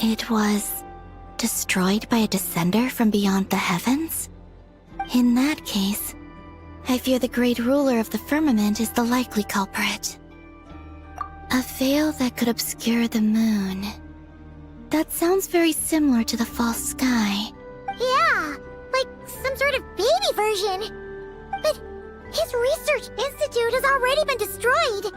It was destroyed by a descender from beyond the heavens? In that case, I fear the great ruler of the firmament is the likely culprit. A veil that could obscure the moon. That sounds very similar to the false sky. Yeah, like some sort of baby version. But his research institute has already been destroyed.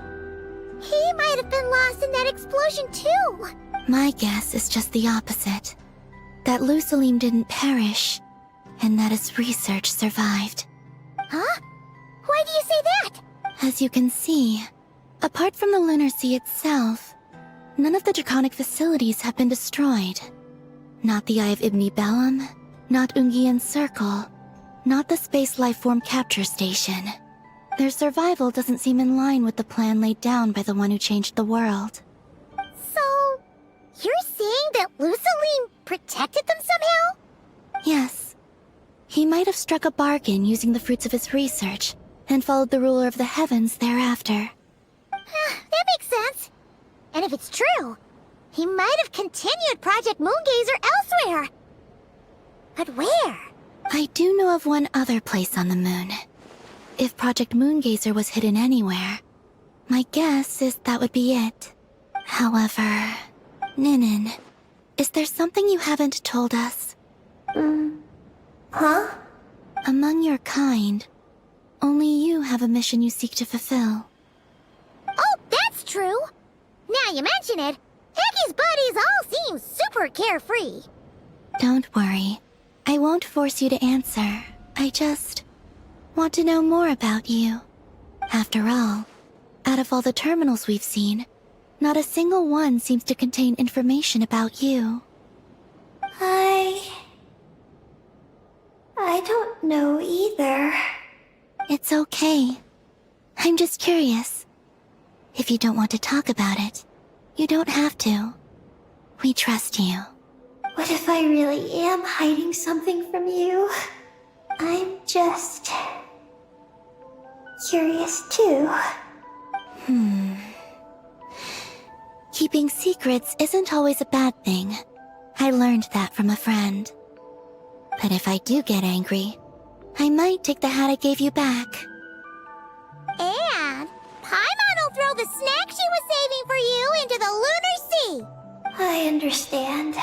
He might have been lost in that explosion too. My guess is just the opposite. That Lusalim didn't perish, and that his research survived. Huh? Why do you say that? As you can see, apart from the Lunar Sea itself, none of the draconic facilities have been destroyed. Not the Eye of Ibni Bellum, not Ungian's Circle, not the Space Lifeform Capture Station. Their survival doesn't seem in line with the plan laid down by the one who changed the world. So, you're saying that Lusalim protected them somehow? Yes. He might have struck a bargain using the fruits of his research, and followed the ruler of the heavens thereafter. That makes sense. And if it's true, he might have continued Project Moongazer elsewhere. But where? I do know of one other place on the moon. If Project Moongazer was hidden anywhere, my guess is that would be it. However, Ninin, is there something you haven't told us? Huh? Among your kind, only you have a mission you seek to fulfill. Oh, that's true. Now you mention it, Heki's buddies all seem super carefree. Don't worry. I won't force you to answer. I just want to know more about you. After all, out of all the terminals we've seen, not a single one seems to contain information about you. I don't know either. It's okay. I'm just curious. If you don't want to talk about it, you don't have to. We trust you. What if I really am hiding something from you? I'm just curious too. Keeping secrets isn't always a bad thing. I learned that from a friend. But if I do get angry, I might take the hat I gave you back. And Paimon will throw the snack she was saving for you into the Lunar Sea. I understand.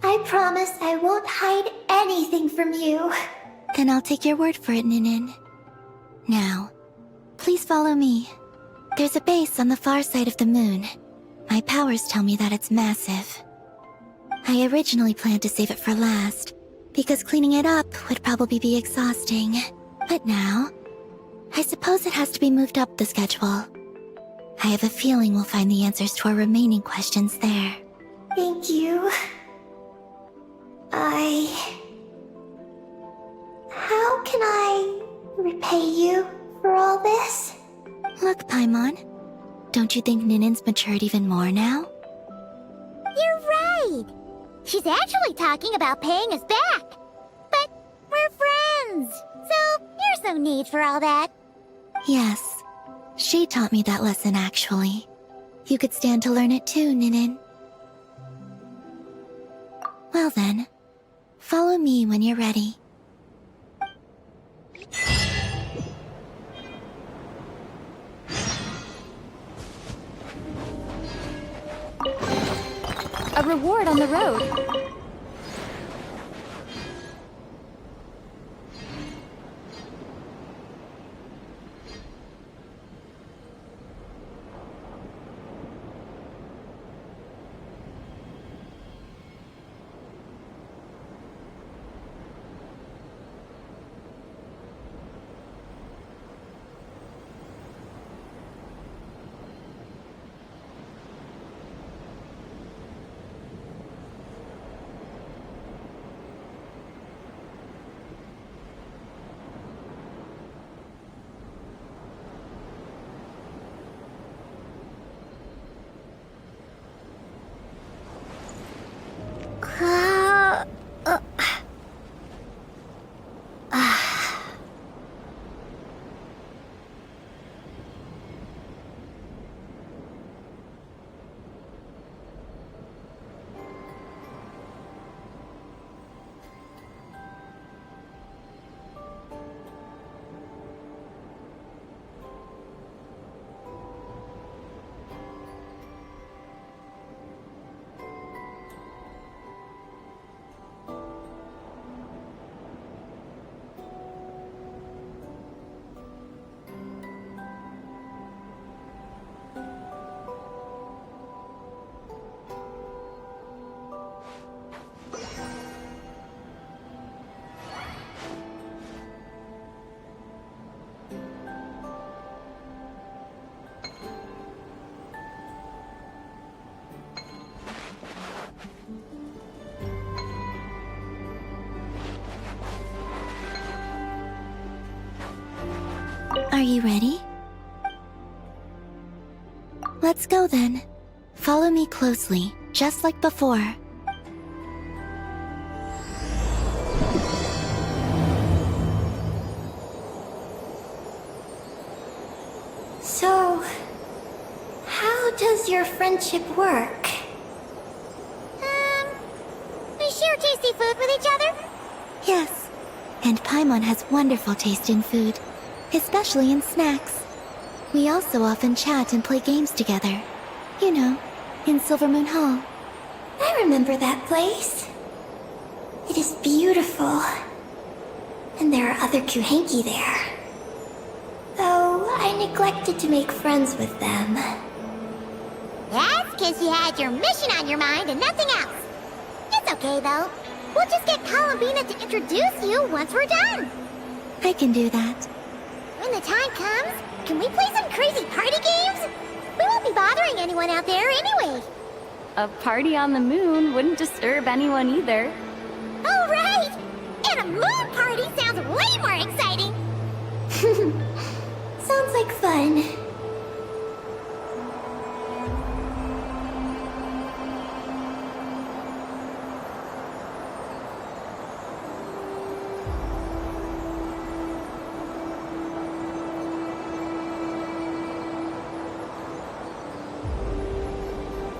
I promise I won't hide anything from you. Then I'll take your word for it, Ninin. Now, please follow me. There's a base on the far side of the moon. My powers tell me that it's massive. I originally planned to save it for last, because cleaning it up would probably be exhausting. But now, I suppose it has to be moved up the schedule. I have a feeling we'll find the answers to our remaining questions there. Thank you. How can I repay you for all this? Look, Paimon, don't you think Ninin's matured even more now? You're right. She's actually talking about paying us back. But we're friends, so there's no need for all that. Yes, she taught me that lesson actually. You could stand to learn it too, Ninin. Well then, follow me when you're ready. A reward on the road. Are you ready? Let's go then. Follow me closely, just like before. So, how does your friendship work? We share tasty food with each other? Yes, and Paimon has wonderful taste in food, especially in snacks. We also often chat and play games together. You know, in Silvermoon Hall. I remember that place. It is beautiful. And there are other Kuhenki there. Though I neglected to make friends with them. That's because you had your mission on your mind and nothing else. It's okay though. We'll just get Columbina to introduce you once we're done. I can do that. When the time comes, can we play some crazy party games? We won't be bothering anyone out there anyway. A party on the moon wouldn't disturb anyone either. Oh, right! And a moon party sounds way more exciting! Sounds like fun.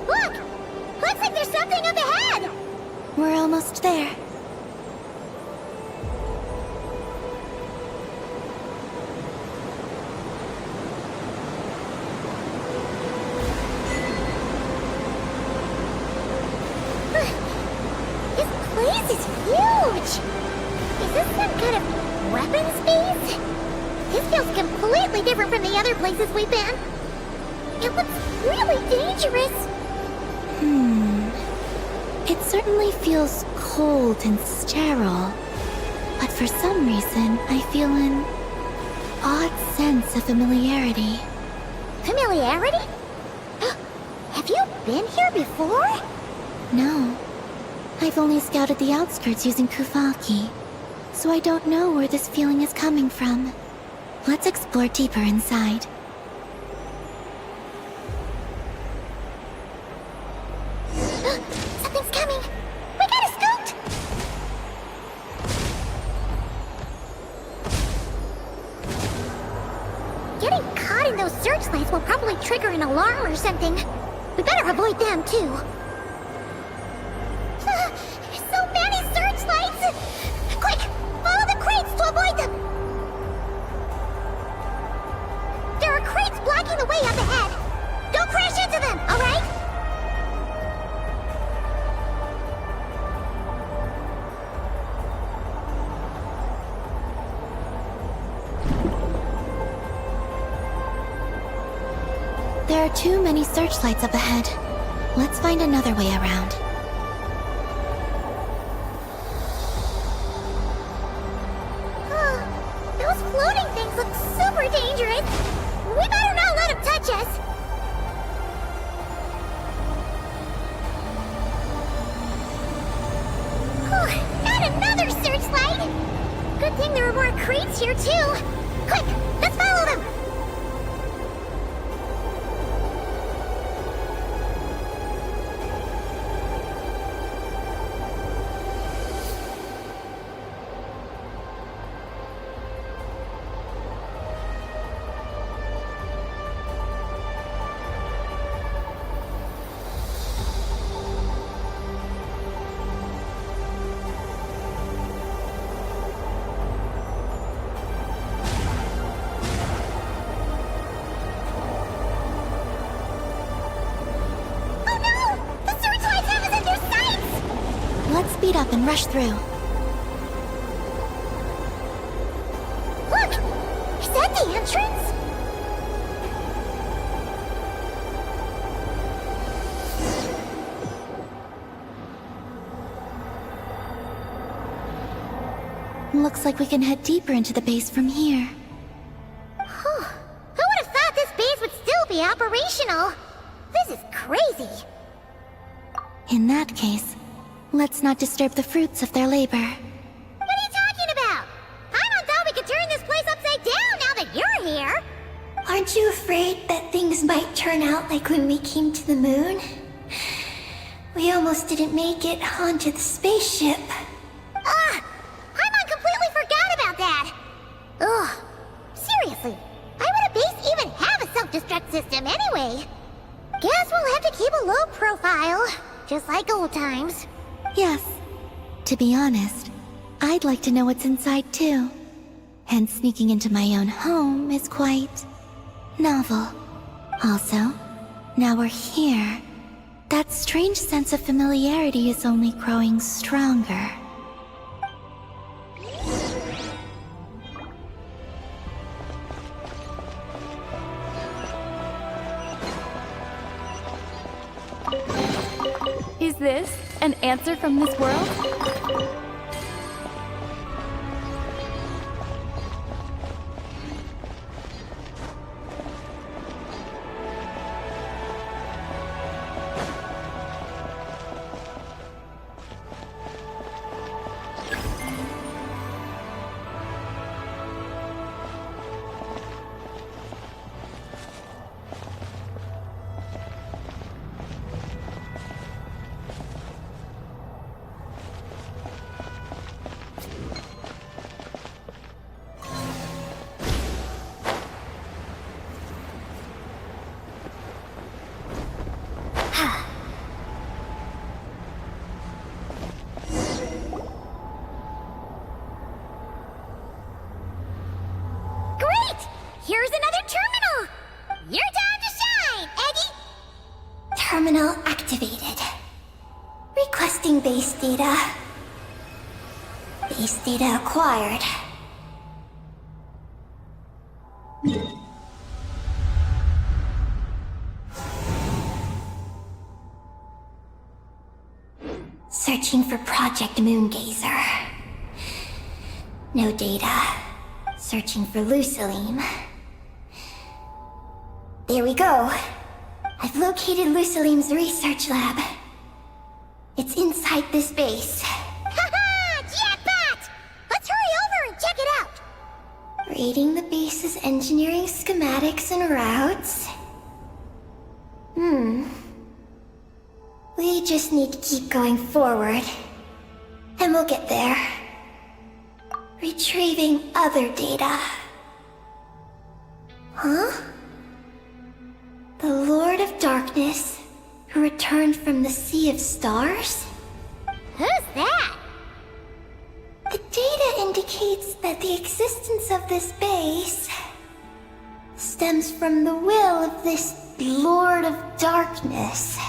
Look! Looks like there's something up ahead! We're almost there. This place is huge! Is this some kind of weapons base? This feels completely different from the other places we've been. It looks really dangerous. It certainly feels cold and sterile. But for some reason, I feel an odd sense of familiarity. Familiarity? Have you been here before? No. I've only scouted the outskirts using Kufaki, so I don't know where this feeling is coming from. Let's explore deeper inside. Something's coming! We gotta scoot! Getting caught in those searchlights will probably trigger an alarm or something. We better avoid them, too. So many searchlights! Quick! Follow the crates to avoid them! There are crates blocking the way up ahead! Don't crash into them, alright? There are too many searchlights up ahead. Let's find another way around. Those floating things look super dangerous. We better not let them touch us. And another searchlight. Good thing there are more crates here too. Quick, let's follow them. Let's speed up and rush through. Look! Is that the entrance? Looks like we can head deeper into the base from here. Who would have thought this base would still be operational? This is crazy. In that case, let's not disturb the fruits of their labor. What are you talking about? I thought we could turn this place upside down now that you're here. Aren't you afraid that things might turn out like when we came to the moon? We almost didn't make it onto the spaceship. I completely forgot about that! Ugh. Seriously, why would a base even have a self-destruct system anyway? Guess we'll have to keep a low profile, just like old times. Yes. To be honest, I'd like to know what's inside too. And sneaking into my own home is quite novel. Also, now we're here. That strange sense of familiarity is only growing stronger. Is this an answer from this world? Here's another terminal! Your time to shine, Eggy! Terminal activated. Requesting base data. Base data acquired. Searching for Project Moongazer. No data. Searching for Lucilim. There we go. I've located Lucilim's research lab. It's inside this base. Haha! Jackpot! Let's hurry over and check it out! Reading the base's engineering schematics and routes. We just need to keep going forward. And we'll get there. Retrieving other data. Huh? The Lord of Darkness, who returned from the Sea of Stars? Who's that? The data indicates that the existence of this base stems from the will of this Lord of Darkness.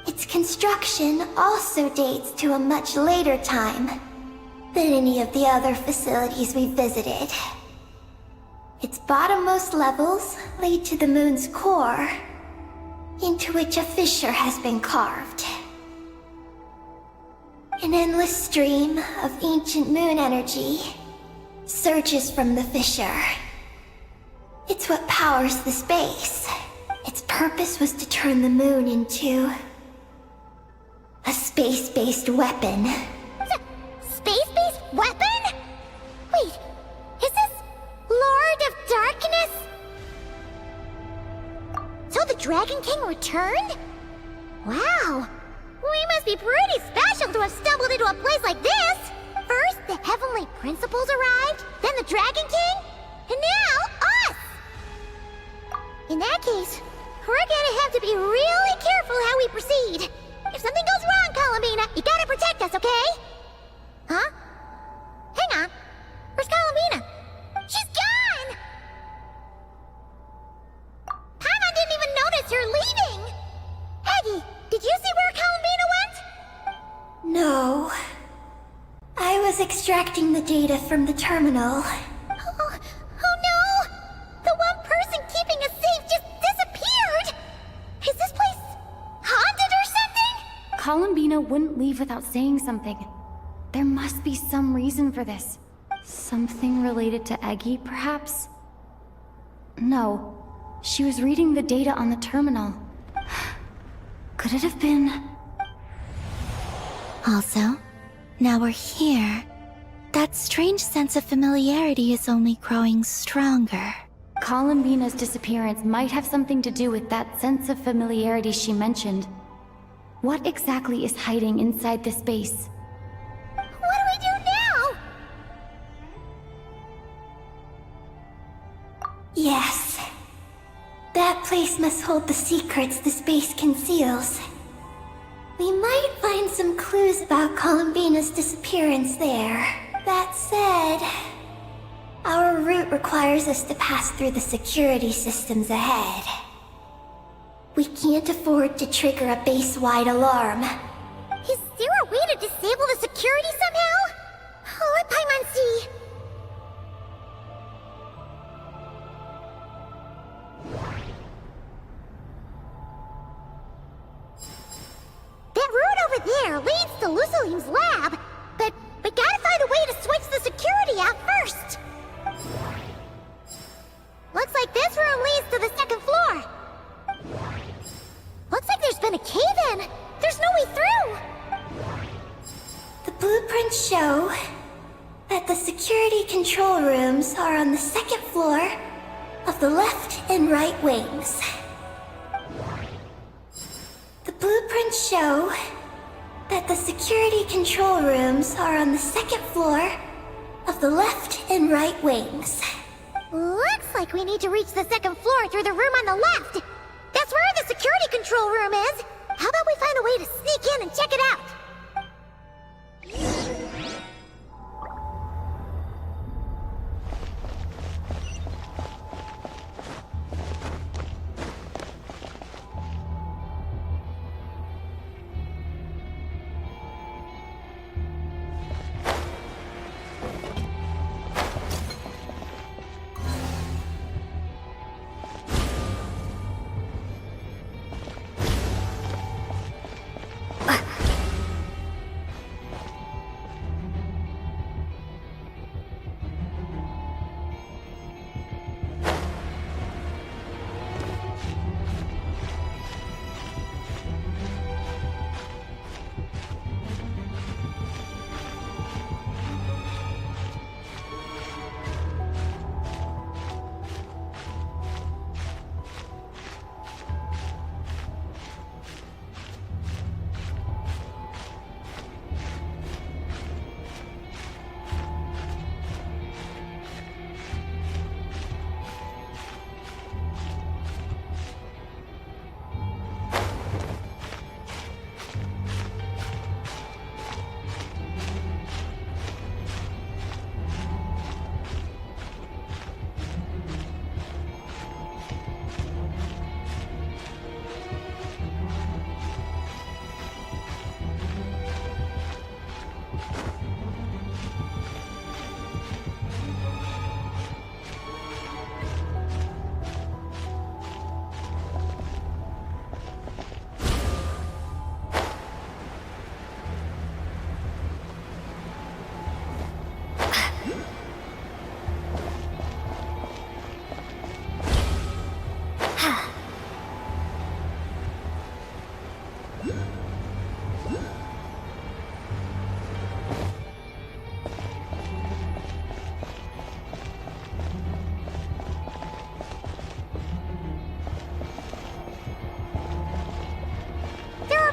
Its construction also dates to a much later time than any of the other facilities we visited. Its bottommost levels lead to the moon's core, into which a fissure has been carved. An endless stream of ancient moon energy surges from the fissure. It's what powers the space. Its purpose was to turn the moon into a space-based weapon. Space-based weapon? Wait, is this Lord of Darkness? So the Dragon King returned? Wow, we must be pretty special to have stumbled into a place like this! First, the Heavenly Principles arrived, then the Dragon King, and now us! In that case, we're gonna have to be really careful how we proceed. If something goes wrong, Columbina, you gotta protect us, okay? Huh? Hang on. Where's Columbina? She's gone! Paimon didn't even notice her leaving! Eggy, did you see where Columbina went? No. I was extracting the data from the terminal. Oh no! The one person keeping us safe just disappeared! Is this place haunted or something? Columbina wouldn't leave without saying something. There must be some reason for this. Something related to Eggy, perhaps? No. She was reading the data on the terminal. Could it have been... Also, now we're here. that strange sense of familiarity is only growing stronger. Columbina's disappearance might have something to do with that sense of familiarity she mentioned. What exactly is hiding inside this base? What do we do now? Yes. That place must hold the secrets this base conceals. We might find some clues about Columbina's disappearance there. That said, our route requires us to pass through the security systems ahead. We can't afford to trigger a base-wide alarm. Is there a way to disable the security somehow? Let Paimon see. That route over there leads to Lucilim's lab, but we gotta find a way to switch the security out first. Looks like this room leads to the second floor. Looks like there's been a cave-in. There's no way through. The blueprints show that the security control rooms are on the second floor of the left and right wings. The blueprints show that the security control rooms are on the second floor of the left and right wings. Looks like we need to reach the second floor through the room on the left. That's where the security control room is. How about we find a way to sneak in and check it out?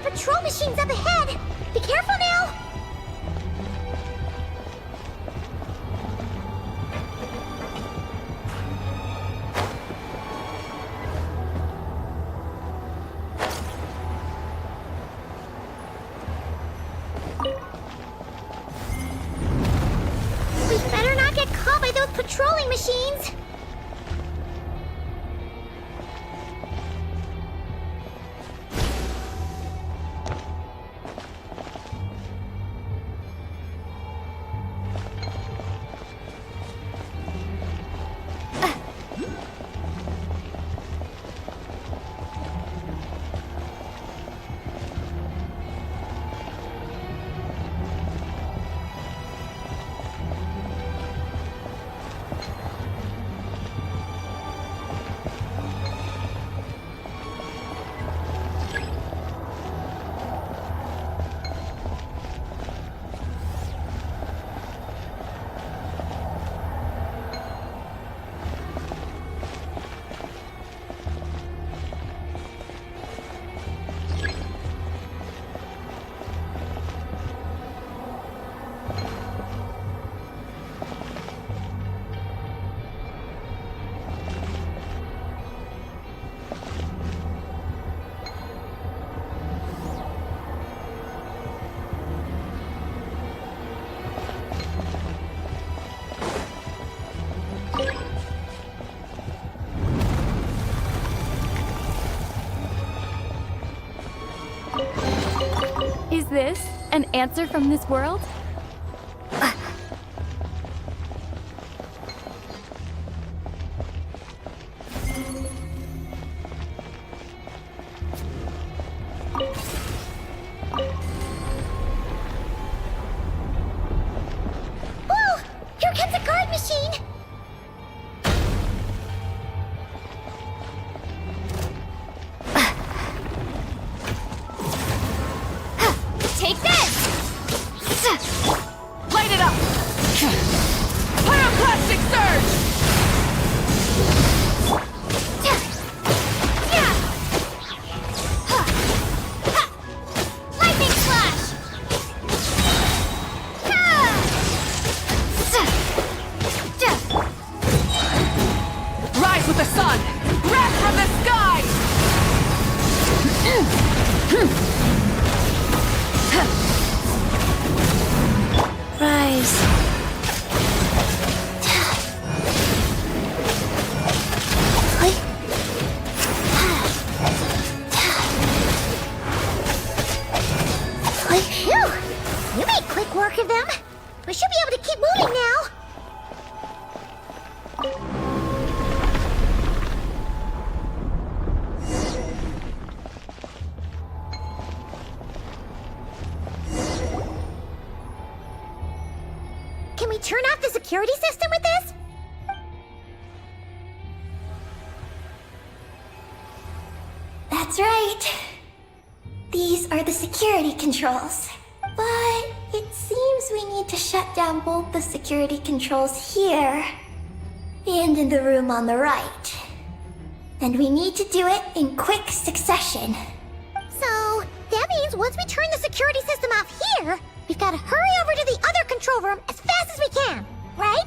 Patrol machines up ahead! Be careful now! We better not get caught by those patrolling machines! Is this an answer from this world? Whoa! Here comes a guard machine! Take this! Light it up! Pyroclastic surge! Lightning slash! Rise with the sun! Wrath from the sky! Rise. Phew! You made quick work of them. We should be able to keep moving now. Can we turn off the security system with this? That's right. These are the security controls. But it seems we need to shut down both the security controls here and in the room on the right. And we need to do it in quick succession. So, that means once we turn the security system off here, we've got to hurry over to the other control room as fast as we can, right?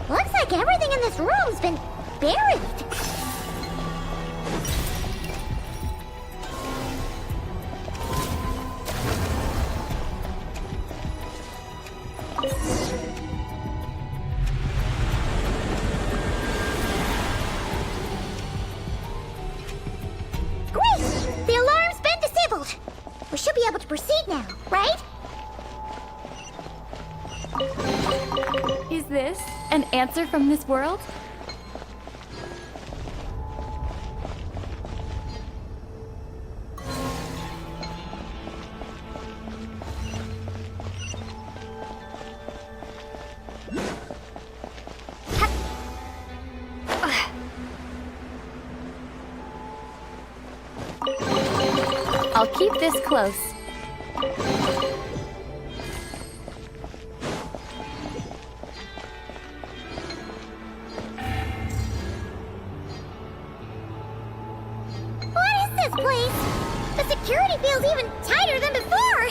Looks like everything in this room's been buried. Great! The alarm's been disabled. We should be able to proceed now, right? Is this an answer from this world? I'll keep this close. What is this place? The security feels even tighter than before!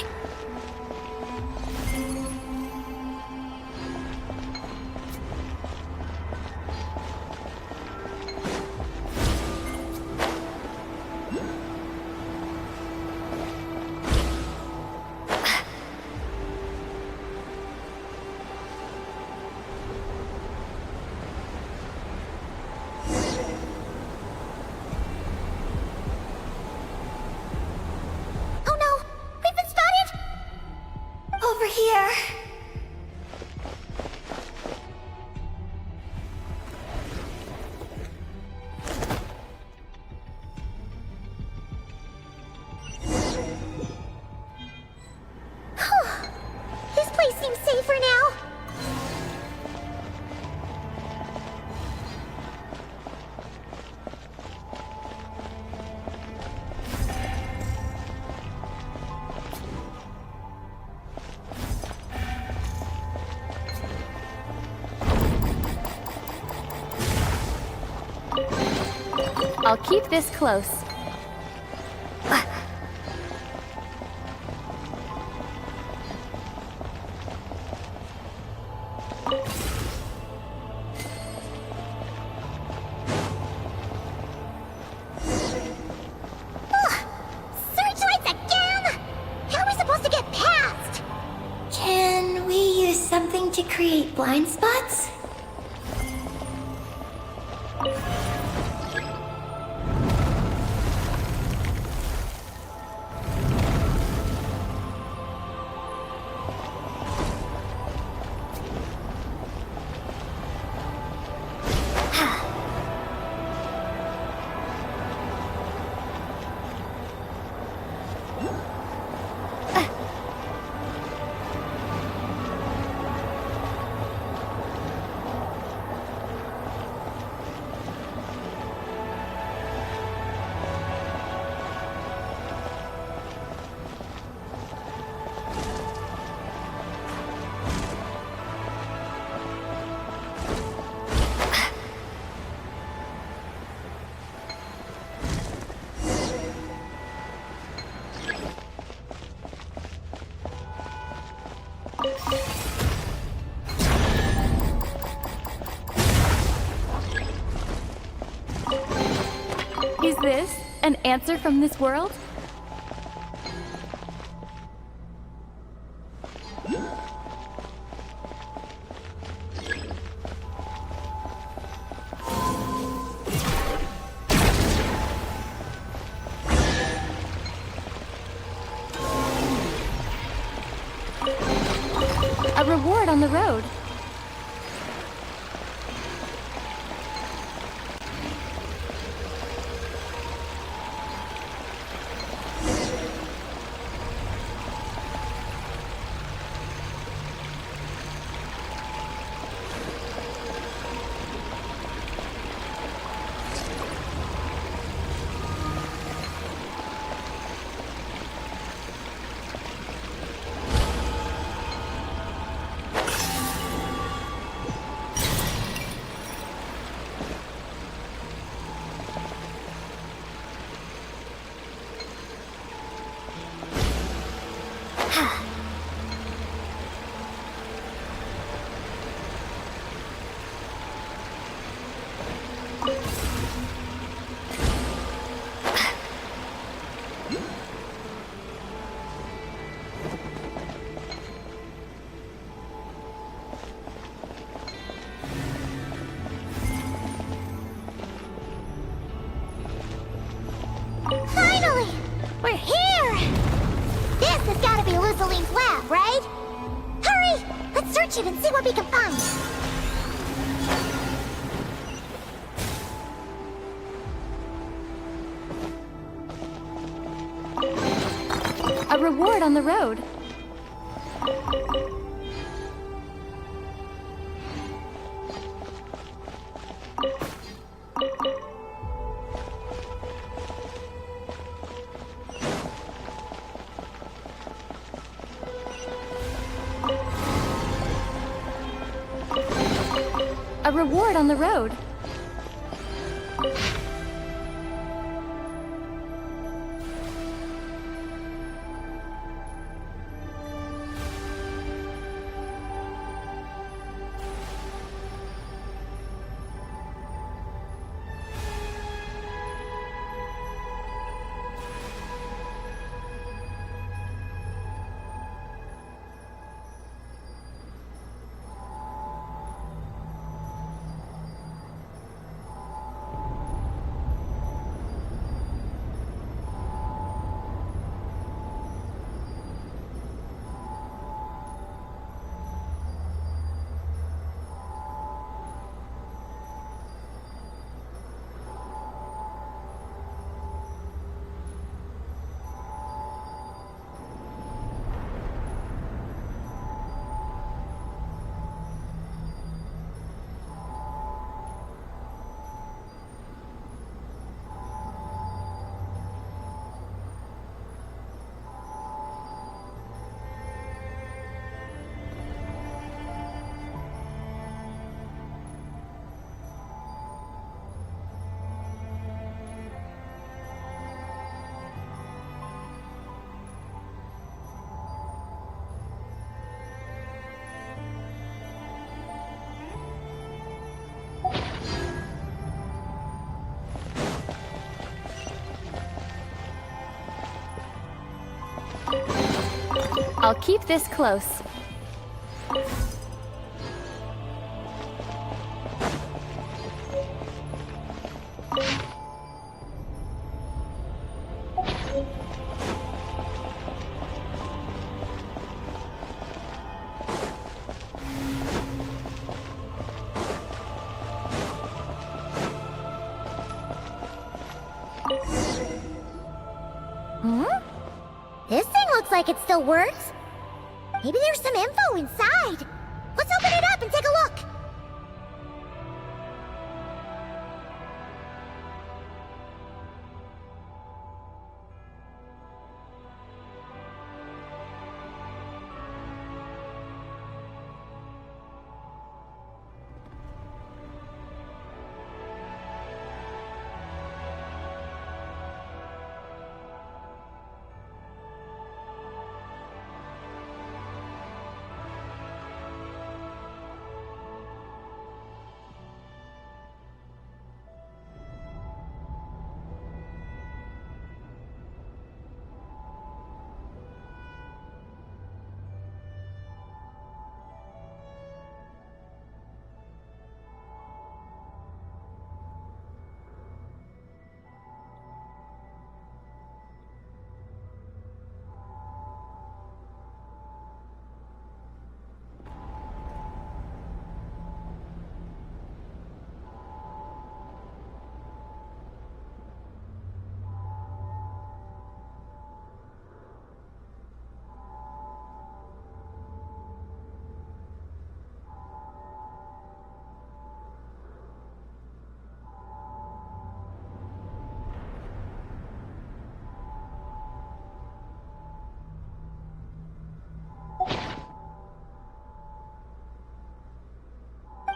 Oh no! We've been spotted! Over here. This place seems safer now. I'll keep this close. to create blind spots? Is this an answer from this world? A reward on the road. Finally! We're here! This has gotta be Luciline's lab, right? Hurry! Let's search it and see what we can find! A reward on the road. A reward on the road. I'll keep this close. like it still works. Maybe there's some info inside. Let's open it up and take a look.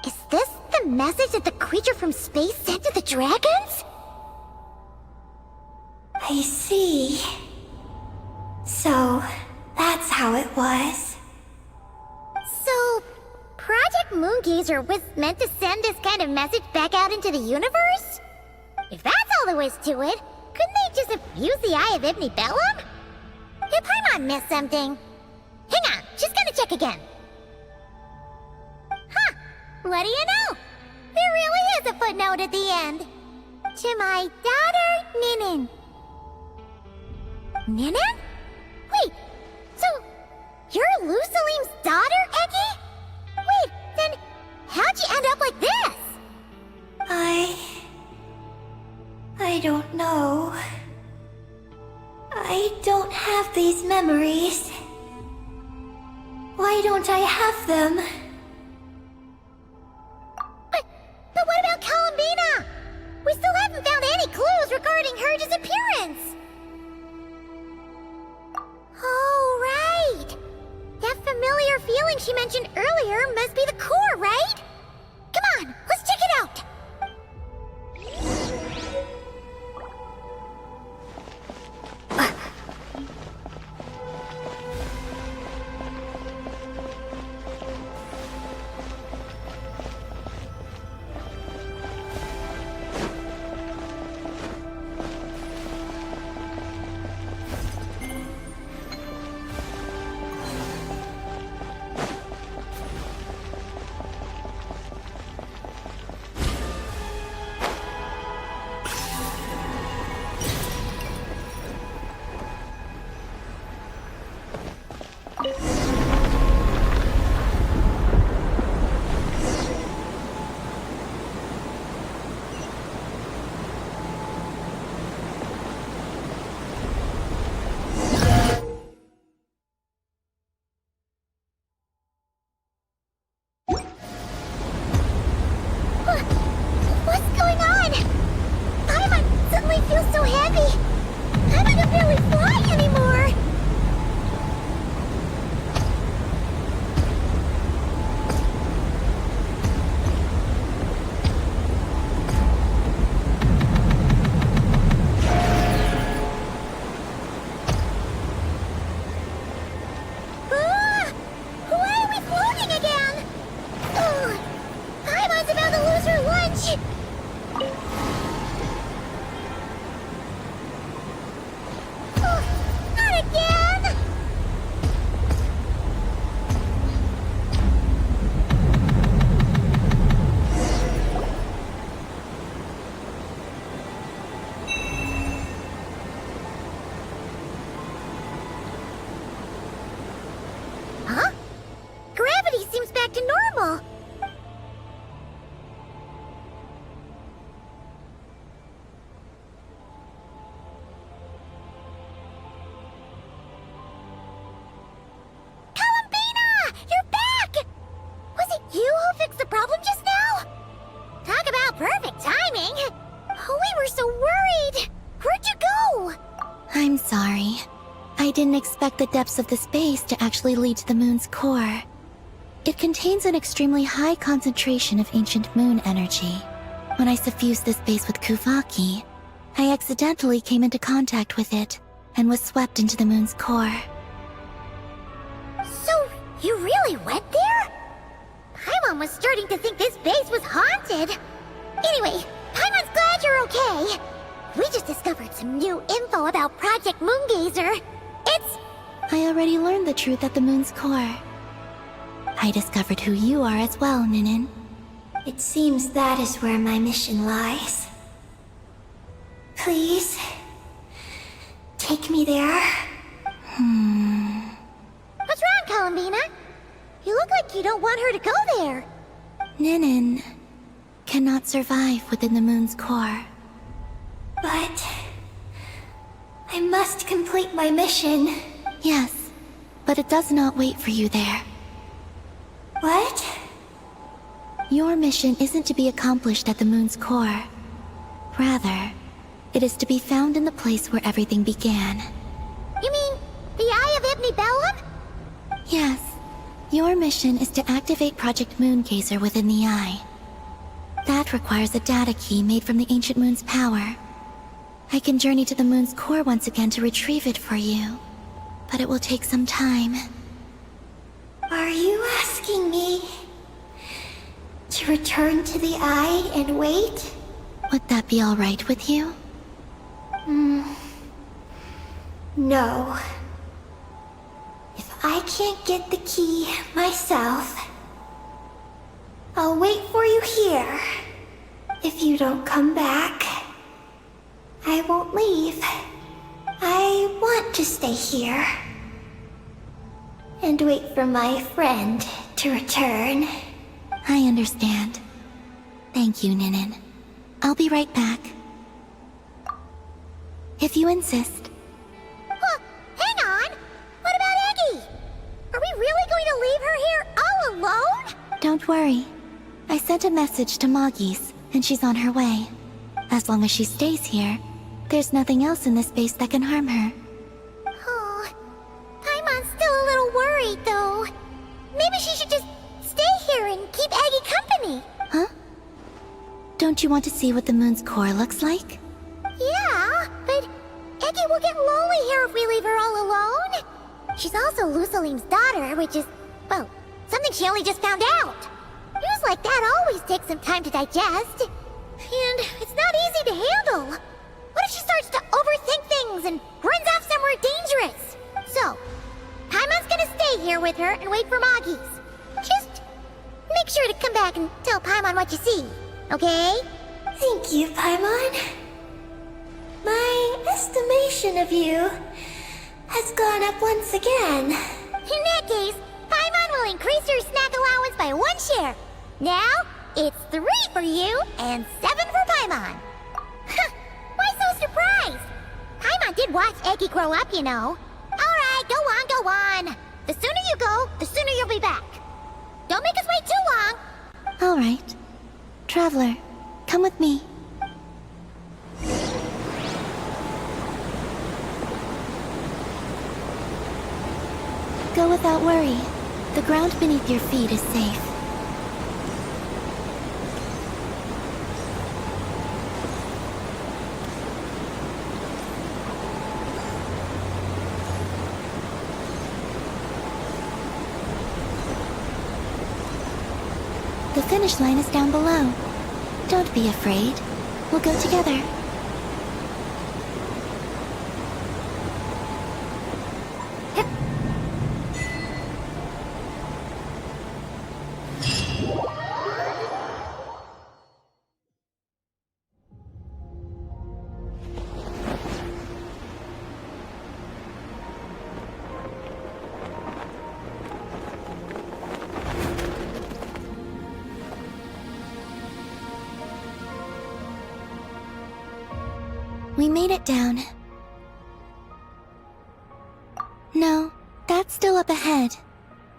Is this the message that the creature from space sent to the dragons? I see. So, that's how it was. So, Project Moongazer was meant to send this kind of message back out into the universe? If that's all there was to it, couldn't they just have used the Eye of Ibni Bellum? Did Paimon miss something? Hang on, she's gonna check again. Huh, what do you know? There really is a footnote at the end. To my daughter, Ninin. Ninin? Wait, so you're Lusalim's daughter, Eggy? Wait, then how'd you end up like this? I don't know. I don't have these memories. Why don't I have them? But what about Columbina? We still haven't found any clues regarding her disappearance. Oh, right. That familiar feeling she mentioned earlier must be the core, right? Come on, let's check it out. What's going on? Paimon suddenly feels so heavy. I can barely fly anymore. Ah! Why are we floating again? Oh, Paimon's about to lose her lunch. Oh, not again! Huh? Gravity seems back to normal. expect the depths of this base to actually lead to the moon's core. It contains an extremely high concentration of ancient moon energy. When I suffused this base with Kuvaki, I accidentally came into contact with it and was swept into the moon's core. So, you really went there? Paimon was starting to think this base was haunted. Anyway, Paimon's glad you're okay. We just discovered some new info about Project Moongazer. I already learned the truth at the moon's core. I discovered who you are as well, Ninin. It seems that is where my mission lies. Please, take me there. What's wrong, Columbina? You look like you don't want her to go there. Ninin cannot survive within the moon's core. But I must complete my mission. Yes, but it does not wait for you there. What? Your mission isn't to be accomplished at the moon's core. Rather, it is to be found in the place where everything began. You mean the Eye of Ibn Bellum? Yes, your mission is to activate Project Moongazer within the Eye. That requires a data key made from the ancient moon's power. I can journey to the moon's core once again to retrieve it for you, but it will take some time. Are you asking me to return to the Eye and wait? Would that be all right with you? No. If I can't get the key myself, I'll wait for you here. If you don't come back, I won't leave. I want to stay here and wait for my friend to return. I understand. Thank you, Ninin. I'll be right back. If you insist. Huh, hang on! What about Eggy? Are we really going to leave her here all alone? Don't worry. I sent a message to Moggy's, and she's on her way. As long as she stays here, there's nothing else in this base that can harm her. Oh, Paimon's still a little worried, though. Maybe she should just stay here and keep Eggy company. Huh? Don't you want to see what the moon's core looks like? Yeah, but Eggy will get lonely here if we leave her all alone. She's also Lusalim's daughter, which is, well, something she only just found out. News like that always takes some time to digest. And it's not easy to handle. What if she starts to overthink things and runs off somewhere dangerous? So, Paimon's gonna stay here with her and wait for Moggy's. Just make sure to come back and tell Paimon what you see, okay? Thank you, Paimon. My estimation of you has gone up once again. In that case, Paimon will increase your snack allowance by 1 share. Now, it's 3 for you and 7 for Paimon. Why so surprised? Paimon did watch Eggy grow up, you know. Alright, go on, go on. The sooner you go, the sooner you'll be back. Don't make us wait too long. All right. Traveler, come with me. Go without worry. The ground beneath your feet is safe. The finish line is down below. Don't be afraid. We'll go together. We made it down. No, that's still up ahead.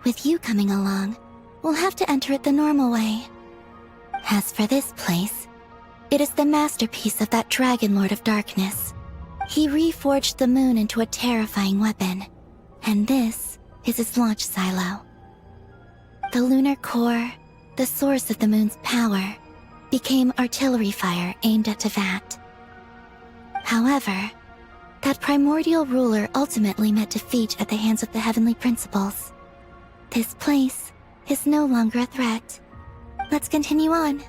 With you coming along, we'll have to enter it the normal way. As for this place, it is the masterpiece of that Dragon Lord of Darkness. He reforged the moon into a terrifying weapon, And this is its launch silo. The lunar core, the source of the moon's power, became artillery fire aimed at Teyvat. However, that primordial ruler ultimately met defeat at the hands of the heavenly principles. This place is no longer a threat. Let's continue on.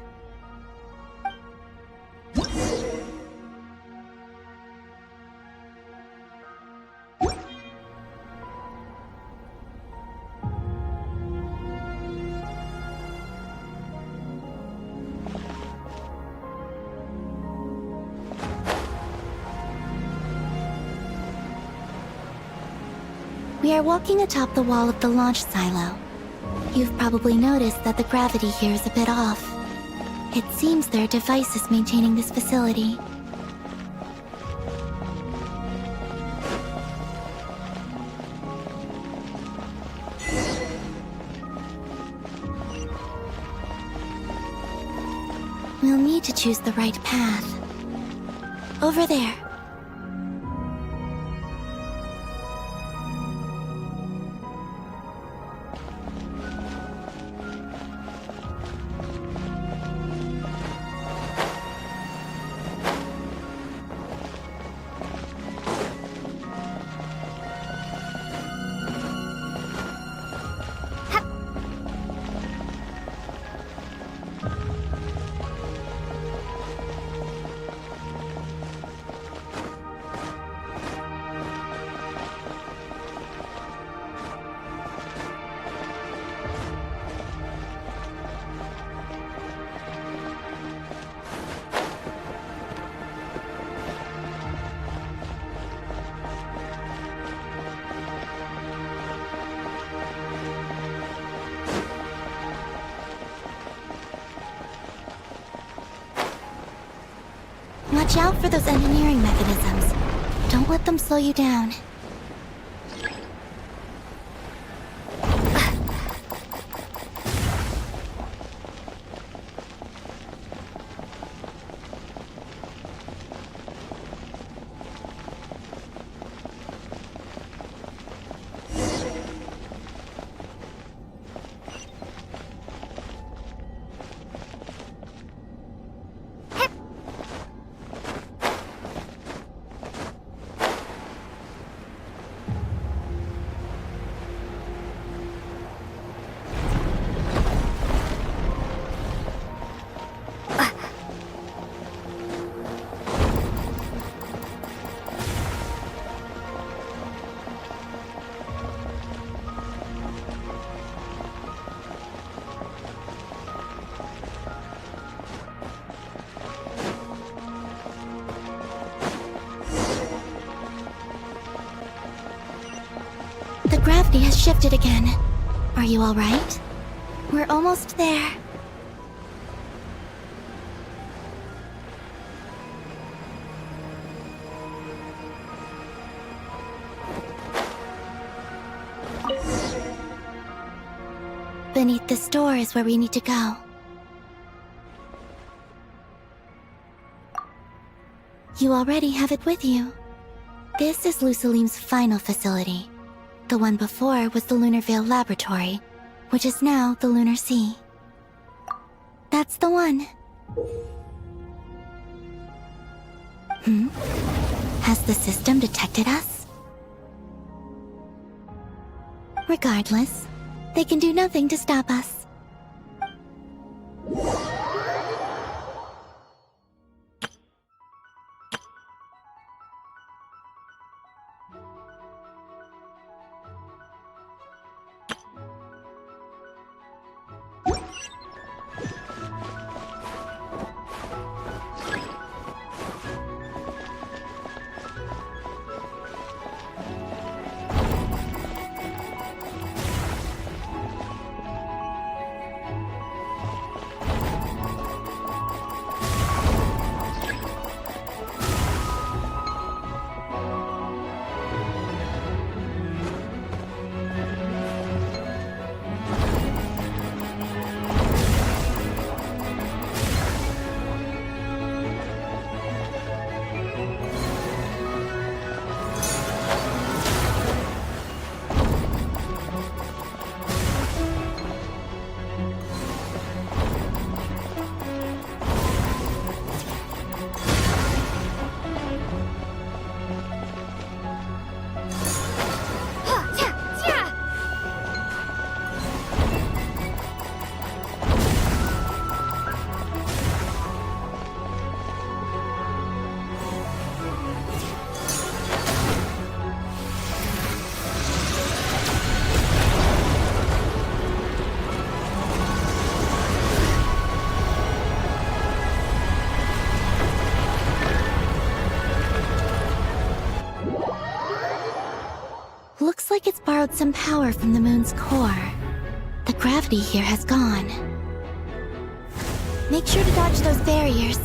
We are walking atop the wall of the launch silo. You've probably noticed that the gravity here is a bit off. It seems there are devices maintaining this facility. We'll need to choose the right path. Over there. Watch out for those engineering mechanisms. Don't let them slow you down. The gravity has shifted again. Are you all right? We're almost there. Beneath this door is where we need to go. You already have it with you. This is Lucilim's final facility. The one before was the Lunar Veil Laboratory, which is now the Lunar Sea. That's the one. Has the system detected us? Regardless, they can do nothing to stop us. like it's borrowed some power from the moon's core. The gravity here has gone. Make sure to dodge those barriers.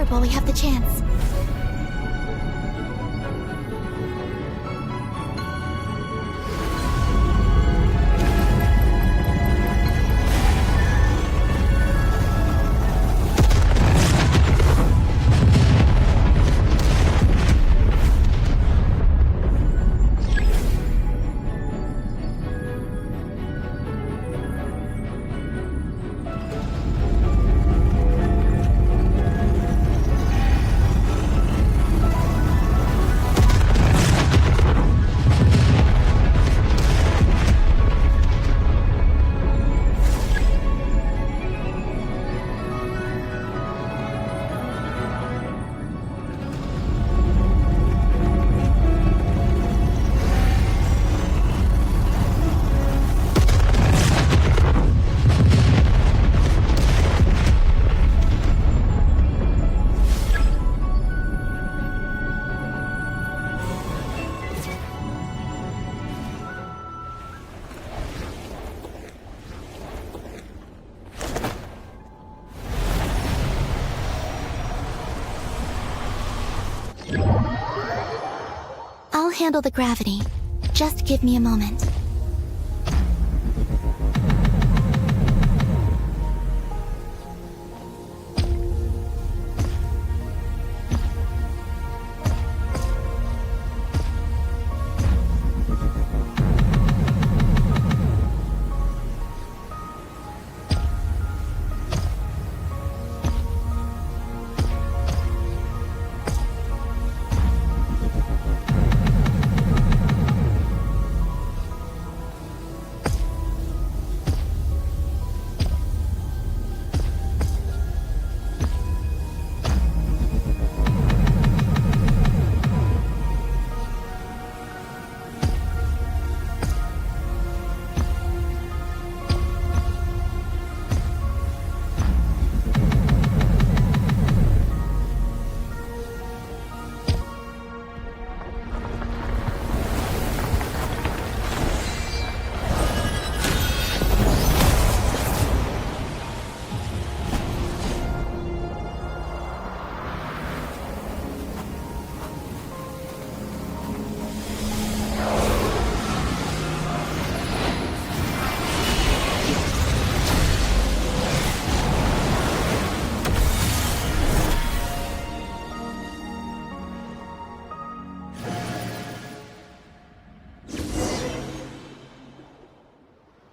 While we have the chance. I'll handle the gravity. Just give me a moment.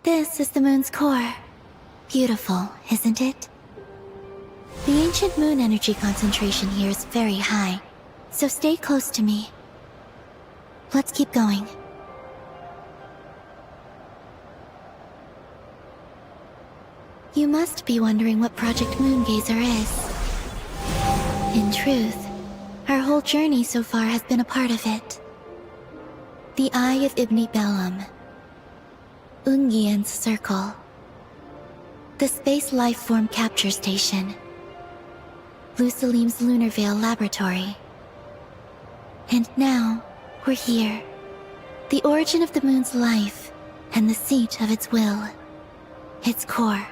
This is the moon's core. Beautiful, isn't it? The ancient moon energy concentration here is very high, so stay close to me. Let's keep going. You must be wondering what Project Moongazer is. In truth, our whole journey so far has been a part of it. The Eye of Ibni Bellum, Ungian's Circle, the Space Lifeform Capture Station, Lusalim's Lunar Veil Laboratory. And now, we're here. The origin of the moon's life, and the seat of its will. Its core.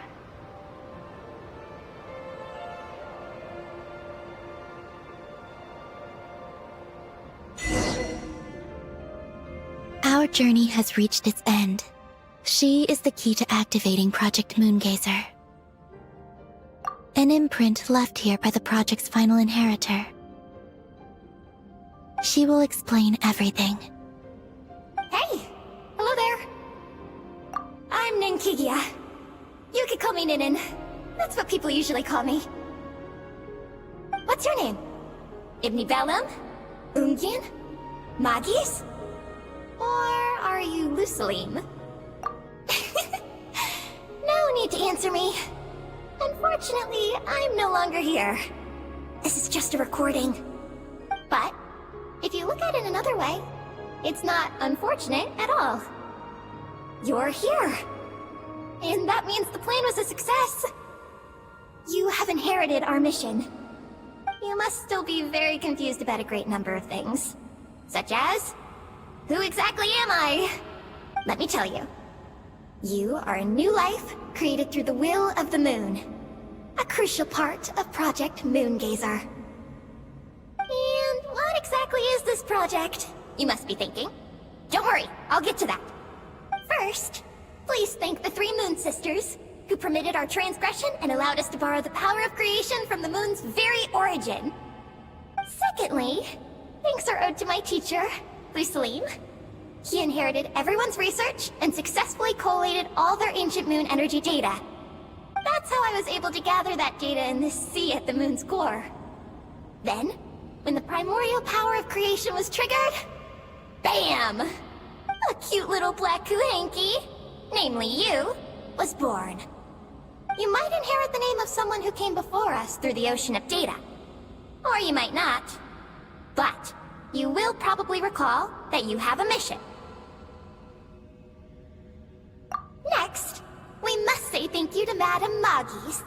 Our journey has reached its end. She is the key to activating Project Moongazer. An imprint left here by the project's final inheritor. She will explain everything. Hey! Hello there! I'm Ninkigia. You could call me Ninin. That's what people usually call me. What's your name? Ibni Bellum? Ungian? Magis? Or are you Lusalim? No need to answer me. Unfortunately, I'm no longer here. This is just a recording. But, if you look at it another way, it's not unfortunate at all. You're here. And that means the plan was a success. You have inherited our mission. You must still be very confused about a great number of things. Such as, who exactly am I? Let me tell you. You are a new life created through the will of the moon. A crucial part of Project Moongazer. And what exactly is this project? You must be thinking. Don't worry, I'll get to that. First, please thank the 3 Moon Sisters, who permitted our transgression and allowed us to borrow the power of creation from the moon's very origin. Secondly, thanks are owed to my teacher, Lusalim. He inherited everyone's research and successfully collated all their ancient moon energy data. That's how I was able to gather that data in this sea at the moon's core. Then, when the primordial power of creation was triggered, BAM! A cute little black kuhanky, namely you, was born. You might inherit the name of someone who came before us through the ocean of data. Or you might not. But, you will probably recall that you have a mission. Next, we must say thank you to Madame Magis,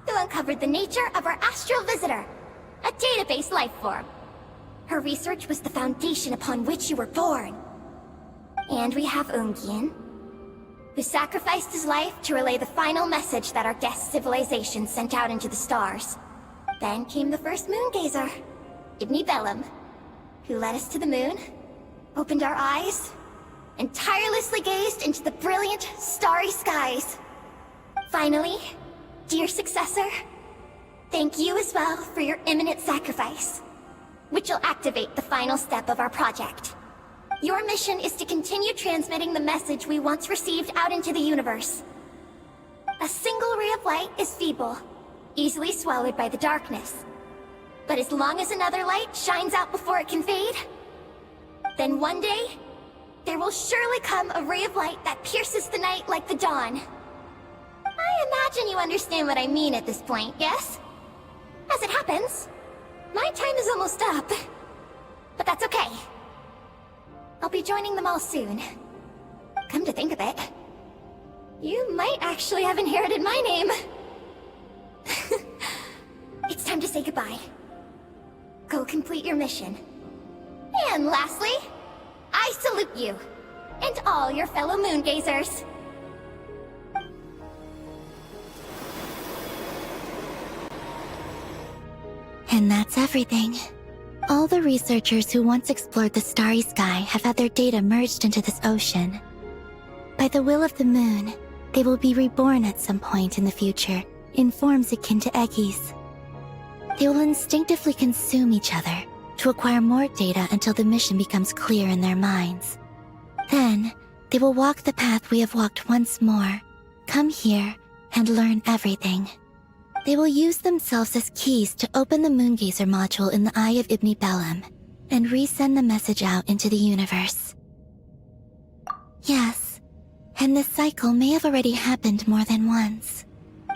who uncovered the nature of our astral visitor, a database life form. Her research was the foundation upon which you were born. And we have Ungian, who sacrificed his life to relay the final message that our guest civilization sent out into the stars. Then came the first Moongazer, Ibni Bellum, who led us to the moon, opened our eyes, and tirelessly gazed into the brilliant, starry skies. Finally, dear successor, thank you as well for your imminent sacrifice, which will activate the final step of our project. Your mission is to continue transmitting the message we once received out into the universe. A single ray of light is feeble, easily swallowed by the darkness. But as long as another light shines out before it can fade, then one day, there will surely come a ray of light that pierces the night like the dawn. I imagine you understand what I mean at this point, yes? As it happens, my time is almost up. But that's okay. I'll be joining them all soon. Come to think of it, you might actually have inherited my name. It's time to say goodbye. Go complete your mission. And lastly, I salute you, and all your fellow Moongazers. And that's everything. All the researchers who once explored the starry sky have had their data merged into this ocean. By the will of the moon, they will be reborn at some point in the future, in forms akin to Eggies. They will instinctively consume each other to acquire more data until the mission becomes clear in their minds. Then, They will walk the path we have walked once more, come here, and learn everything. They will use themselves as keys to open the Moongazer module in the Eye of Ibn Bellum, and resend the message out into the universe. Yes, and this cycle may have already happened more than once.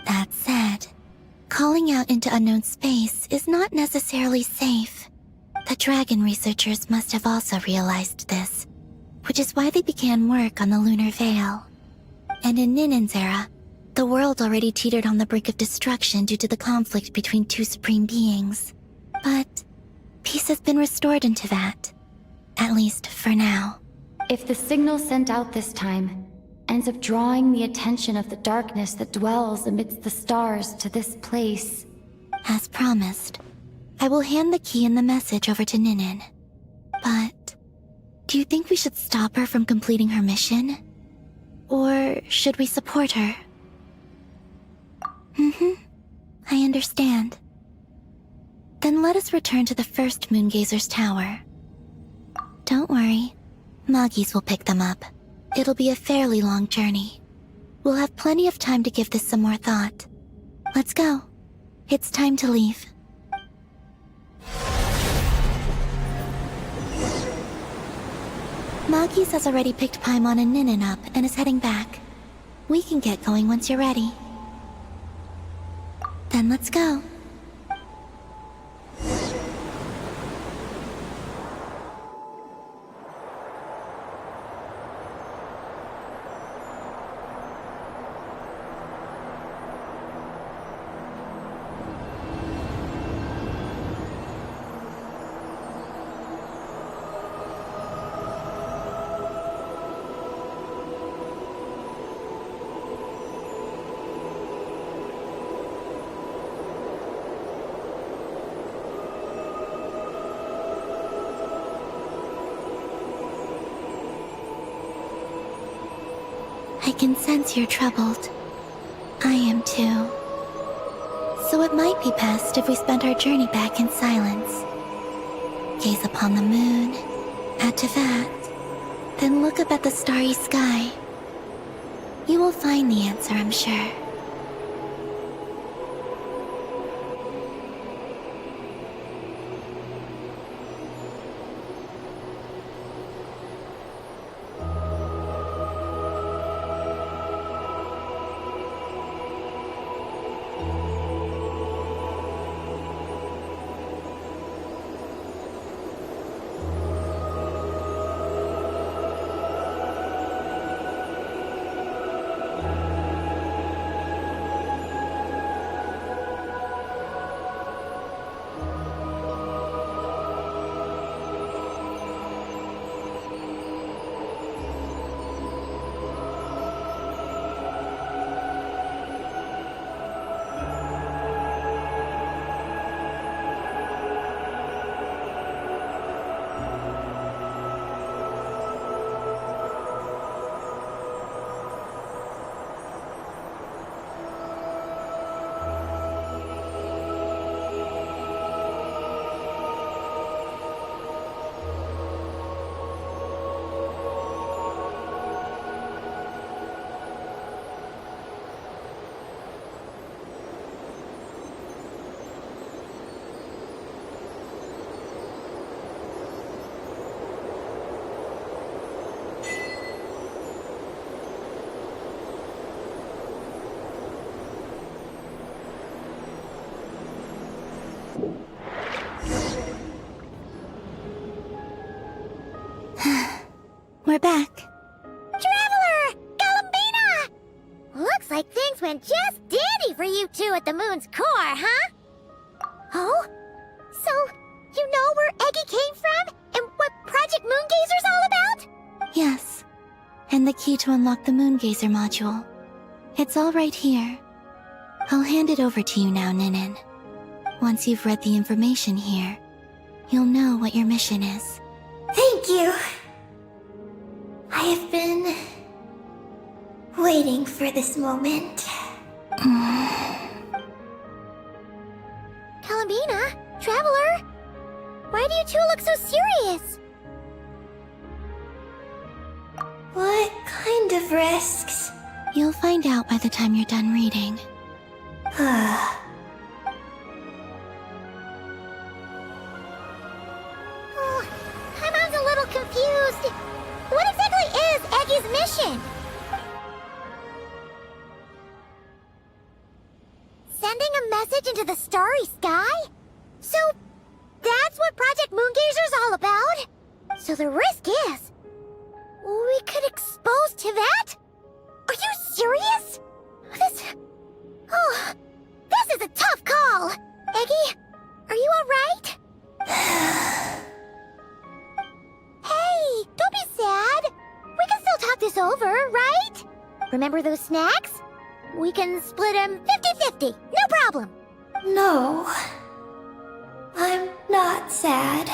That said, calling out into unknown space is not necessarily safe. The dragon researchers must have also realized this, which is why they began work on the lunar veil. And in Ninen's era, the world already teetered on the brink of destruction due to the conflict between two supreme beings. But peace has been restored into that, at least for now. If the signal sent out this time ends up drawing the attention of the darkness that dwells amidst the stars to this place... As promised, I will hand the key and the message over to Ninen. But do you think we should stop her from completing her mission? Or should we support her? I understand. Then let us return to the first Moongazer's tower. Don't worry, Moggies will pick them up. It'll be a fairly long journey. We'll have plenty of time to give this some more thought. Let's go. It's time to leave. Moggies has already picked Paimon and Ninen up and is heading back. We can get going once you're ready. Then let's go. I can sense you're troubled. I am too. So it might be best if we spend our journey back in silence. Gaze upon the moon, add to that, then look up at the starry sky. You will find the answer, I'm sure. We're back. Traveler! Galambina! Looks like things went just dandy for you two at the moon's core, huh? Oh? So, you know where Eggy came from? And what Project Moongazer's all about? Yes, and the key to unlock the Moongazer module. It's all right here. I'll hand it over to you now, Ninen. Once you've read the information here, you'll know what your mission is. Thank you. I have been waiting for this moment. Galambina? Traveler? Why do you two look so serious? What kind of risks? You'll find out by the time you're done reading. Oh, Paimon's a little confused. What exactly is Eggy's mission? Sending a message into the starry sky? So, that's what Project Moongazer's all about? So the risk is... we could expose Tivat? Are you serious? This is a tough call! Eggy, are you alright? Hey, don't be sad. We can still talk this over, right? Remember those snacks? We can split them 50-50, no problem. No. I'm not sad.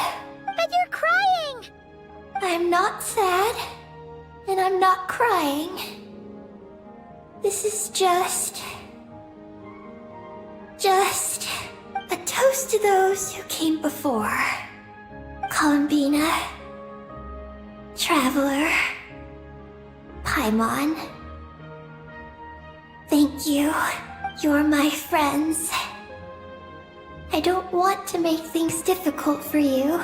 But you're crying! I'm not sad. And I'm not crying. This is just a toast to those who came before. Columbina, Traveler, Paimon. Thank you. You're my friends. I don't want to make things difficult for you.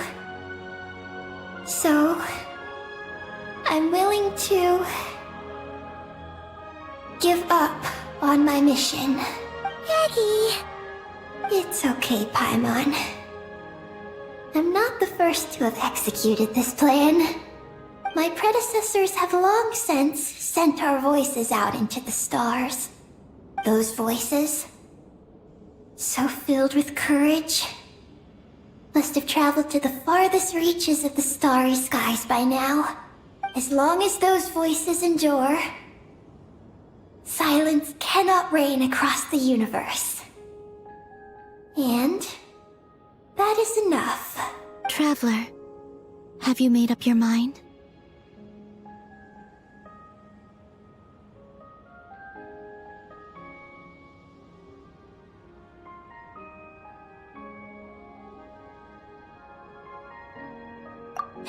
So, I'm willing to give up on my mission. Eggy! It's okay, Paimon. I'm not the first to have executed this plan. My predecessors have long since sent our voices out into the stars. Those voices, so filled with courage, must have traveled to the farthest reaches of the starry skies by now. As long as those voices endure, silence cannot reign across the universe. And that is enough. Traveler, have you made up your mind?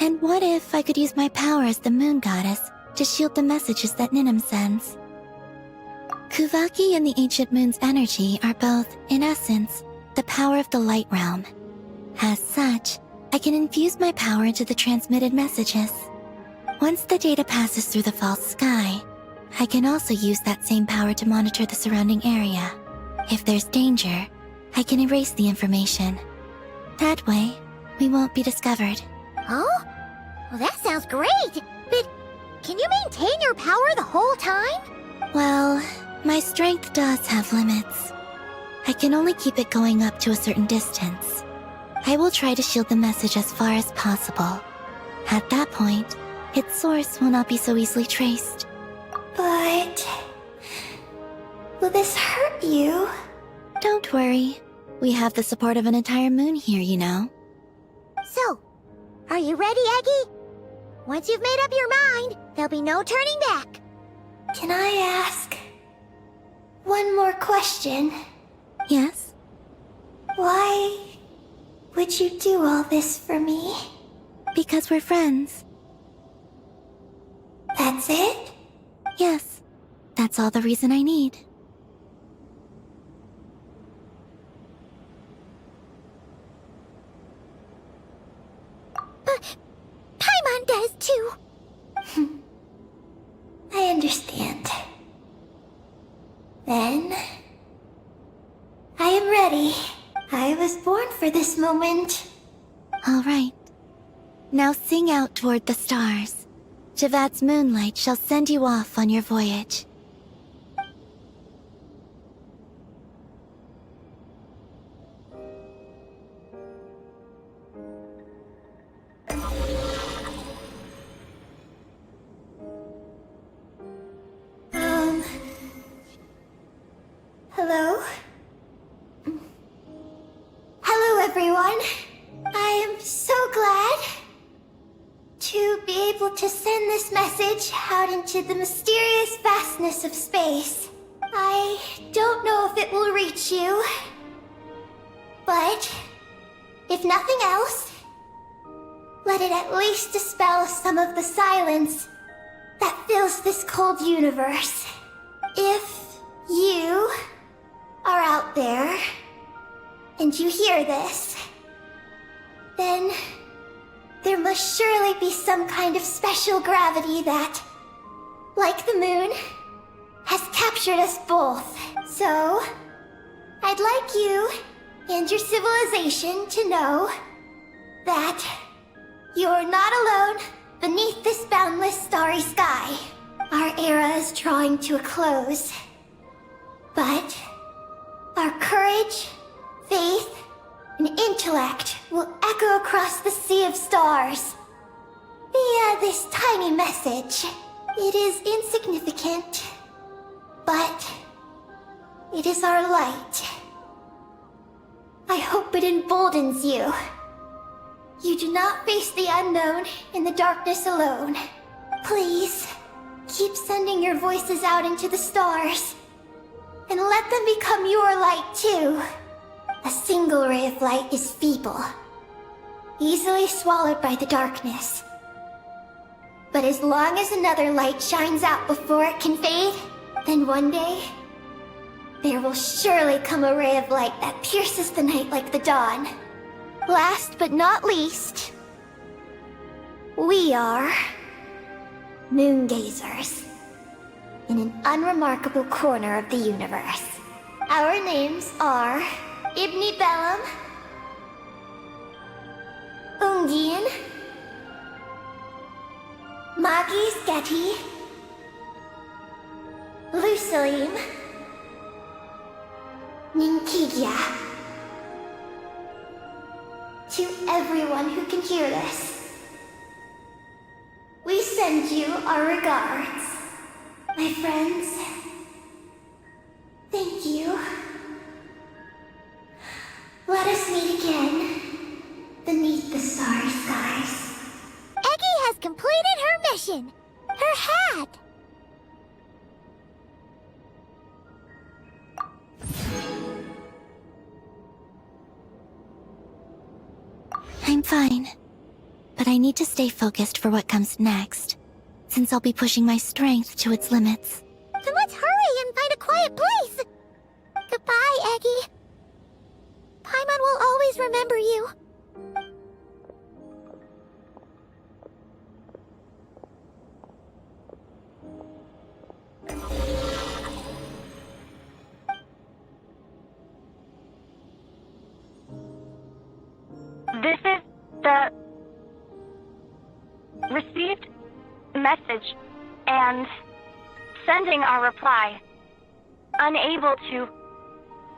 And what if I could use my power as the moon goddess to shield the messages that Ninim sends? Kuvaki and the ancient moon's energy are both, in essence, the power of the light realm. As such, I can infuse my power into the transmitted messages. Once the data passes through the false sky, I can also use that same power to monitor the surrounding area. If there's danger, I can erase the information. That way, we won't be discovered. Oh? Well, that sounds great! But can you maintain your power the whole time? Well, my strength does have limits. I can only keep it going up to a certain distance. I will try to shield the message as far as possible. At that point, its source will not be so easily traced. But... will this hurt you? Don't worry. We have the support of an entire moon here, you know. So, are you ready, Eggy? Once you've made up your mind, there'll be no turning back. Can I ask one more question? Yes? Why would you do all this for me? Because we're friends. That's it? Yes. That's all the reason I need. Paimon does too. I understand. Then... I am ready. I was born for this moment. All right. Now sing out toward the stars. Javat's moonlight shall send you off on your voyage. Hello? Hello, everyone. I am so glad to be able to send this message out into the mysterious vastness of space. I don't know if it will reach you, but if nothing else, let it at least dispel some of the silence that fills this cold universe. If you are out there and you hear this, then there must surely be some kind of special gravity that, like the moon, has captured us both. So, I'd like you and your civilization to know that you're not alone beneath this boundless starry sky. Our era is drawing to a close, but our courage, faith, and intellect will echo across the sea of stars via this tiny message. It is insignificant, but it is our light. I hope it emboldens you. You do not face the unknown in the darkness alone. Please, keep sending your voices out into the stars, and let them become your light too. A single ray of light is feeble, easily swallowed by the darkness. But as long as another light shines out before it can fade, then one day, there will surely come a ray of light that pierces the night like the dawn. Last but not least, we are moon gazers in an unremarkable corner of the universe. Our names are Ibni Bellum, Ungin, Magis Getty, Lusalim, Ninkigia. To everyone who can hear this, we send you our regards. My friends, thank you. Let us meet again beneath the starry skies. Eggy has completed her mission. Her hat. I'm fine. But I need to stay focused for what comes next, since I'll be pushing my strength to its limits. Then let's hurry and find a quiet place. Goodbye, Eggy. Paimon will always remember you. This is the received message and sending our reply. Unable to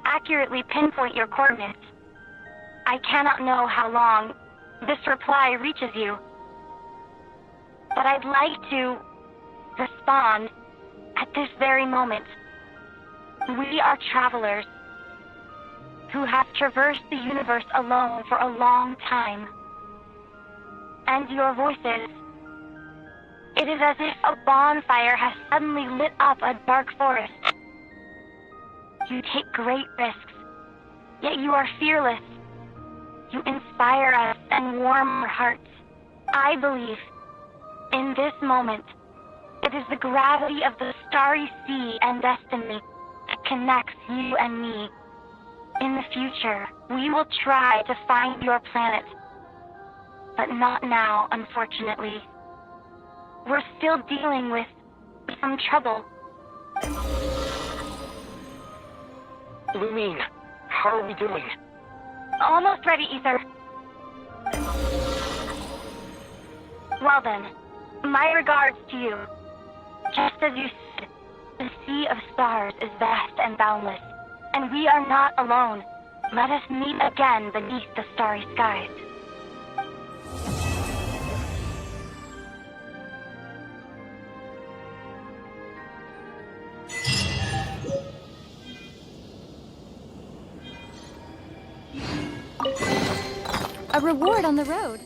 accurately pinpoint your coordinates. I cannot know how long this reply reaches you. But I'd like to respond at this very moment. We are travelers who have traversed the universe alone for a long time. And your voices, it is as if a bonfire has suddenly lit up a dark forest. You take great risks, yet you are fearless. You inspire us and warm our hearts. I believe, in this moment, it is the gravity of the starry sea and destiny that connects you and me. In the future, we will try to find your planet. But not now, unfortunately. We're still dealing with some trouble. Lumine, how are we doing? Almost ready, Ether. Well then, my regards to you. Just as you said, the sea of stars is vast and boundless, and we are not alone. Let us meet again beneath the starry skies. A reward on the road.